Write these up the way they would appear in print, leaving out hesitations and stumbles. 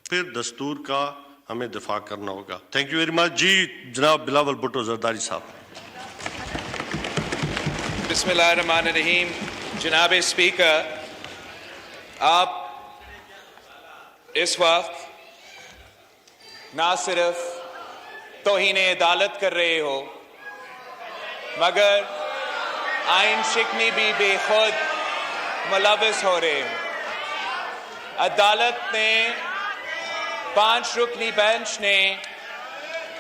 پھر دستور کا ہمیں دفاع کرنا ہوگا. Thank you very much. جی جناب بلاول بھٹو زرداری صاحب. بسم اللہ الرحمن الرحیم. جناب اسپیکر، آپ اس وقت نہ صرف توہین عدالت کر رہے ہو مگر آئین شکنی بھی بے خود ملوث ہو رہے ہو. عدالت نے 5 رکنی بینچ نے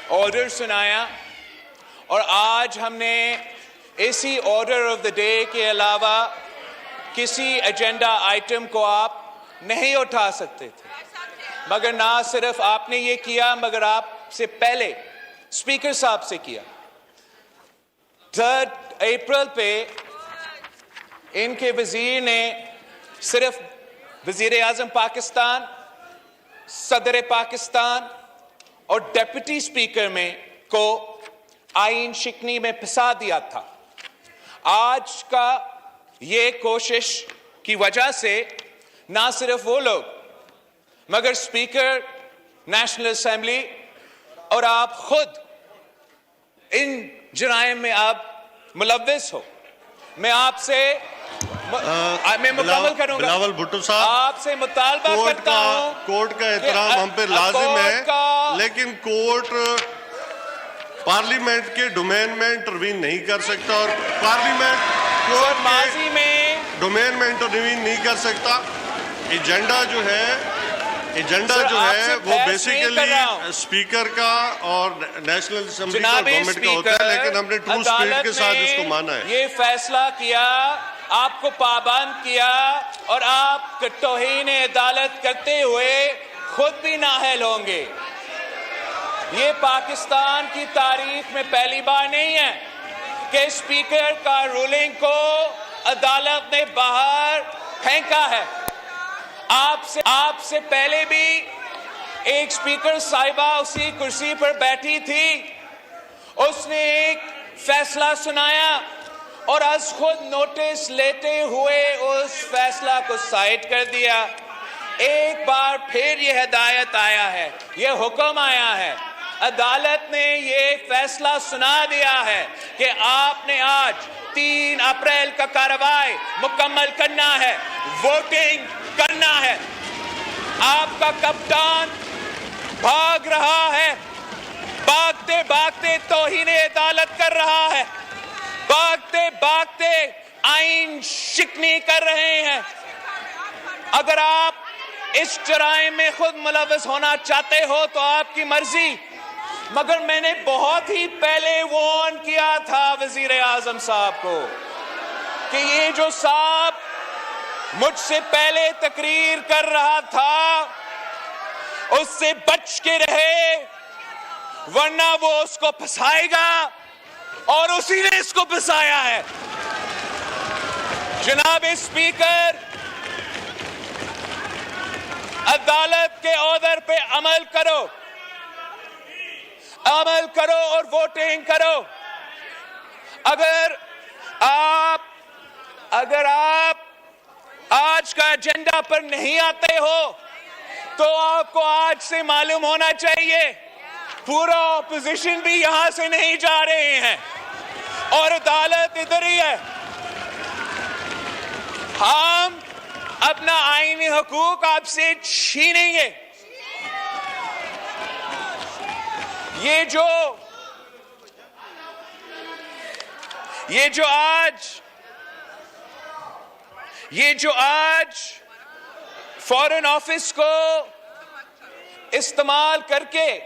آرڈر سنایا اور آج ہم نے اسی آرڈر آف دا ڈے کے علاوہ کسی ایجنڈا آئٹم کو آپ نہیں اٹھا سکتے تھے، مگر نہ صرف آپ نے یہ کیا مگر آپ سے پہلے اسپیکر صاحب سے کیا. 3 اپریل پہ ان کے وزیر نے صرف وزیر اعظم پاکستان، صدر پاکستان اور ڈیپٹی اسپیکر میں کو آئین شکنی میں پھنسا دیا تھا. آج کا یہ کوشش کی وجہ سے نہ صرف وہ لوگ مگر اسپیکر نیشنل اسمبلی اور آپ خود ان جرائم میں آپ ملوث ہو. میں آپ سے میں مکمل کروں گا. بلاول بھٹو صاحب، آپ سے مطالبہ کرتا ہوں، کورٹ کا احترام ہم پہ لازم ہے، لیکن کورٹ پارلیمنٹ کے ڈومین میں انٹروین نہیں کر سکتا اور پارلیمنٹ کورٹ ماضی میں ڈومین میں انٹروین نہیں کر سکتا. ایجنڈا جو ہے وہ بیسیکلی اسپیکر کا اور نیشنل اسمبلی کا گورنمنٹ کا ہوتا ہے، لیکن ہم نے ٹرو اسپرٹ کے ساتھ اس کو مانا ہے. یہ فیصلہ کیا، آپ کو پابند کیا اور آپ توہین عدالت کرتے ہوئے خود بھی نااہل ہوں گے. یہ پاکستان کی تاریخ میں پہلی بار نہیں ہے کہ اسپیکر کا رولنگ کو عدالت نے باہر پھینکا ہے. آپ سے پہلے بھی ایک اسپیکر صاحبہ اسی کرسی پر بیٹھی تھی، اس نے ایک فیصلہ سنایا اور از خود نوٹس لیتے ہوئے اس فیصلہ کو سائڈ کر دیا. ایک بار پھر یہ ہدایت آیا ہے، یہ حکم آیا ہے، عدالت نے یہ فیصلہ سنا دیا ہے کہ آپ نے آج 3 اپریل کا کارروائی مکمل کرنا ہے، ووٹنگ کرنا ہے. آپ کا کپتان بھاگ رہا ہے، بھاگتے بھاگتے توہین عدالت کر رہا ہے، بھاگتے بھاگتے آئین شکنی کر رہے ہیں. اگر آپ اس جرائم میں خود ملوث ہونا چاہتے ہو تو آپ کی مرضی، مگر میں نے بہت ہی پہلے وارن کیا تھا وزیر اعظم صاحب کو کہ یہ جو صاحب مجھ سے پہلے تقریر کر رہا تھا اس سے بچ کے رہے، ورنہ وہ اس کو پھنسائے گا اور اسی نے اس کو پھنسایا ہے. جناب اسپیکر، عدالت کے آرڈر پہ عمل کرو اور ووٹنگ کرو. اگر آپ آج کا ایجنڈا پر نہیں آتے ہو تو آپ کو آج سے معلوم ہونا چاہیے پورا اپوزیشن بھی یہاں سے نہیں جا رہے ہیں اور عدالت ادھر ہی ہے. ہم اپنا آئینی حقوق آپ سے چھینیں گے. یہ جو آج فارن آفس کو استعمال کر کے،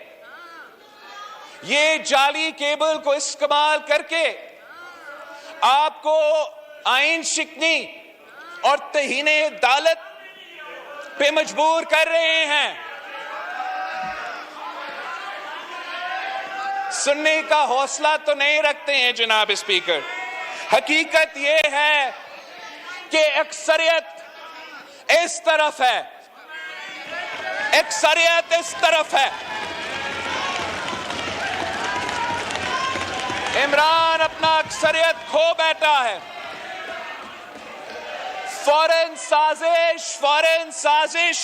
یہ جعلی کیبل کو استعمال کر کے آپ کو آئین شکنی اور توہین عدالت پہ مجبور کر رہے ہیں، سننے کا حوصلہ تو نہیں رکھتے ہیں. جناب اسپیکر، حقیقت یہ ہے کہ اکثریت اس طرف ہے، عمران اپنا اکثریت کھو بیٹھا ہے. فورن سازش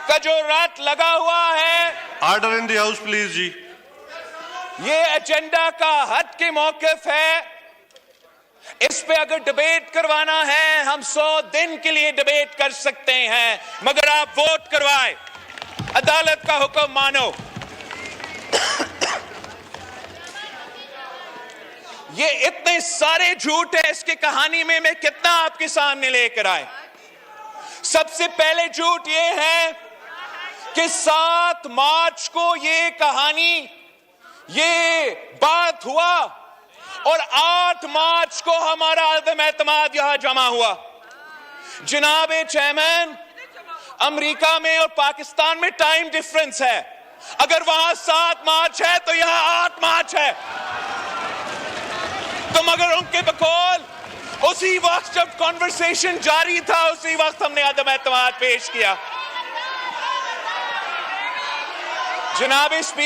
کا جو رٹ لگا ہوا ہے، order in the house please جی. یہ ایجنڈا کا ہٹ کے موقف ہے. اس پہ اگر ڈبیٹ کروانا ہے ہم 100 دن کے لیے ڈبیٹ کر سکتے ہیں، مگر آپ ووٹ کروائے، عدالت کا حکم مانو. یہ اتنے سارے جھوٹ ہیں، اس کی کہانی میں کتنا آپ کے سامنے لے کر آئے. سب سے پہلے جھوٹ یہ ہے کہ 7 مارچ کو یہ کہانی، یہ بات ہوا اور 8 مارچ کو ہمارا عدم اعتماد یہاں جمع ہوا. جناب چیئرمین، امریکہ میں اور پاکستان میں ٹائم ڈیفرنس ہے. اگر وہاں 7 مارچ ہے تو یہاں 8 مارچ ہے. تو مگر ان کے بقول اسی وقت جب کنورسیشن جاری تھا اسی وقت ہم نے عدم اعتماد پیش کیا. جناب اسپیکر